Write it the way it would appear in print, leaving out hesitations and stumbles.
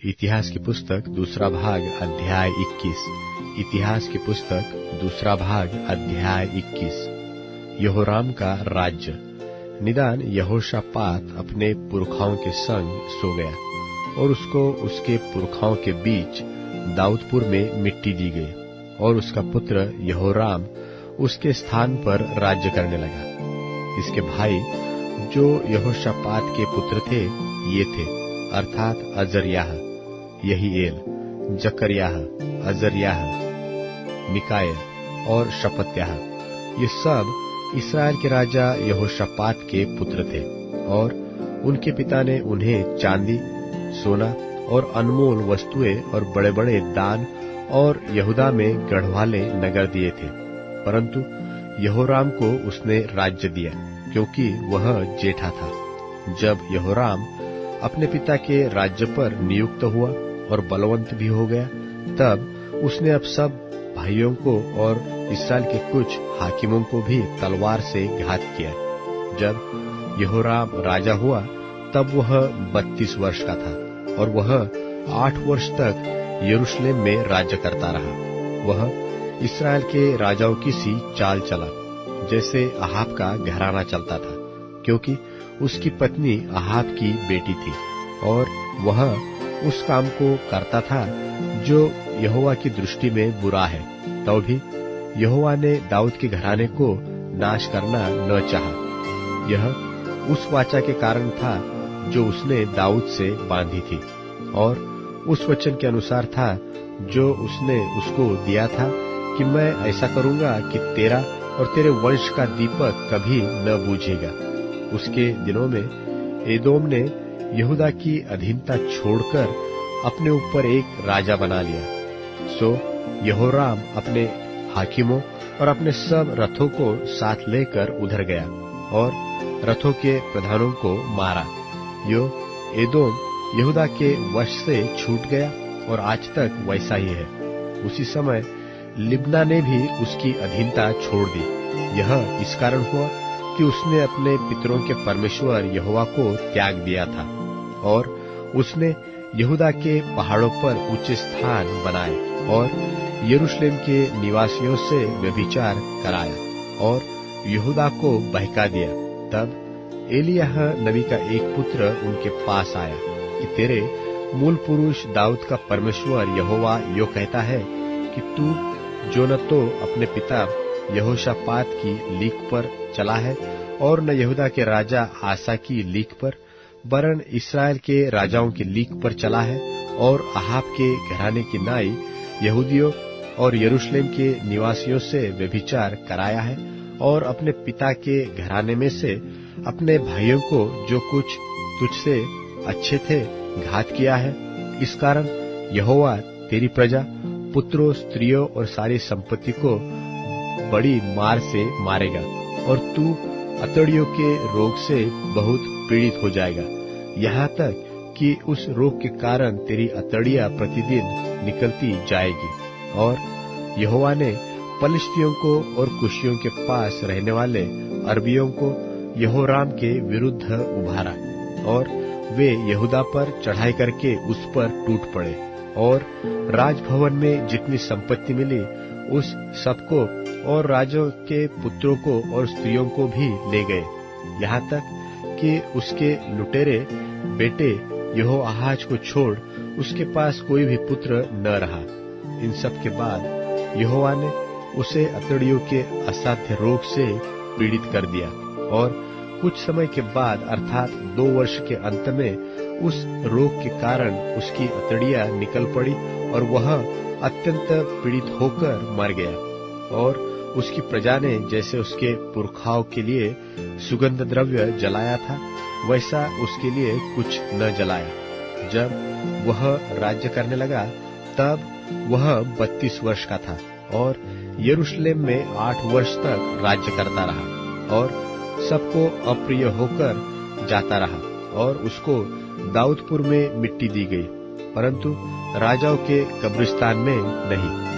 इतिहास की पुस्तक दूसरा भाग अध्याय 21। इतिहास की पुस्तक दूसरा भाग अध्याय 21। यहोराम का राज्य। निदान यहोशापात अपने पुरखाओं के संग सो गया और उसको उसके पुरखाओं के बीच दाऊदपुर में मिट्टी दी गई और उसका पुत्र यहोराम उसके स्थान पर राज्य करने लगा। इसके भाई जो यहोशापात के पुत्र थे ये थे, अर्थात अजर्याह, यहीएल, जकर्याह, अजर्याह, मिकाएल और शपत्याह। ये सब इस्राएल के राजा यहोशापात के पुत्र थे और उनके पिता ने उन्हें चांदी, सोना और अनमोल वस्तुएं और बड़े बड़े दान और यहूदा में गढ़वाले नगर दिए थे। परंतु यहोराम को उसने राज्य दिया क्योंकि वह जेठा था। जब यहोराम अपने पिता के राज्य पर नियुक्त हुआ और बलवंत भी हो गया, तब उसने अब सब भाइयों को और इस्राएल के कुछ हाकिमों को भी तलवार से घात किया। जब यहोराम राजा हुआ तब वह 32 वर्ष का था और वह 8 वर्ष तक यरूशलेम में राज्य करता रहा। वह इस्राएल के राजाओं की सी चाल चला जैसे अहाब का घराना चलता था, क्योंकि उसकी पत्नी अहाब की बेटी थी और वह उस काम को करता था जो यहोवा की दृष्टि में बुरा है। तो भी यहोवा ने दाऊद के घराने को नाश करना न चाहा। यह उस वाचा के कारण था जो उसने दाऊद से बांधी थी और उस वचन के अनुसार था जो उसने उसको दिया था कि मैं ऐसा करूंगा कि तेरा और तेरे वंश का दीपक कभी न बुझेगा। उसके दिनों में एदोम ने यहूदा की अधीनता छोड़कर अपने ऊपर एक राजा बना लिया। सो यहोराम अपने हाकिमों और अपने सब रथों को साथ लेकर उधर गया और रथों के प्रधानों को मारा। यो एदोम यहूदा के वश से छूट गया और आज तक वैसा ही है। उसी समय लिब्ना ने भी उसकी अधीनता छोड़ दी। यह इस कारण हुआ कि उसने अपने पितरों के परमेश्वर यहोवा को त्याग दिया था और उसने यहूदा के पहाड़ों पर ऊंचे स्थान बनाए और यरूशलेम के निवासियों से व्यभिचार कराया और यहूदा को बहका दिया। तब एलिय्याह नबी का एक पुत्र उनके पास आया कि तेरे मूल पुरुष दाऊद का परमेश्वर यहोवा यो कहता है कि तू जो न तो अपने पिता यहोशापात की लीक पर चला है और न यहूदा के राजा आसा की लीक पर, वरन इस्राएल के राजाओं की लीक पर चला है और अहाब के घराने की नाई यहूदियों और यरूशलेम के निवासियों से व्यभिचार कराया है और अपने पिता के घराने में से अपने भाइयों को जो कुछ तुझसे अच्छे थे घात किया है। इस कारण यहोवा तेरी प्रजा, पुत्रों, स्त्रियों और सारी संपत्ति को बड़ी मार से मारेगा और तू अतड़ियों के रोग से बहुत पीड़ित हो जाएगा, यहाँ तक कि उस रोग के कारण तेरी अतड़ियां प्रतिदिन निकलती जाएगी। और यहोवा ने पलिश्तियों को और कुशियों के पास रहने वाले अरबियों को यहोराम के विरुद्ध उभारा और वे यहूदा पर चढ़ाई करके उस पर टूट पड़े और राजभवन में जितनी संपत्ति मिली उस सबको और राजों के पुत्रों को और स्त्रियों को भी ले गए, यहाँ तक कि उसके लुटेरे बेटे यहोआहाज को छोड़ उसके पास कोई भी पुत्र न रहा। इन सब के बाद यहोवा ने उसे अतड़ियों के असाध्य रोग से पीड़ित कर दिया और कुछ समय के बाद अर्थात 2 वर्ष के अंत में उस रोग के कारण उसकी अतड़ियां निकल पड़ी और वह अत्यंत पीड़ित होकर मर गया। और उसकी प्रजा ने जैसे उसके पुरखाओं के लिए सुगंध द्रव्य जलाया था वैसा उसके लिए कुछ न जलाया। जब वह राज्य करने लगा तब वह 32 वर्ष का था और यरूशलेम में 8 वर्ष तक राज्य करता रहा और सबको अप्रिय होकर जाता रहा और उसको दाऊदपुर में मिट्टी दी गई, परंतु राजाओं के कब्रिस्तान में नहीं।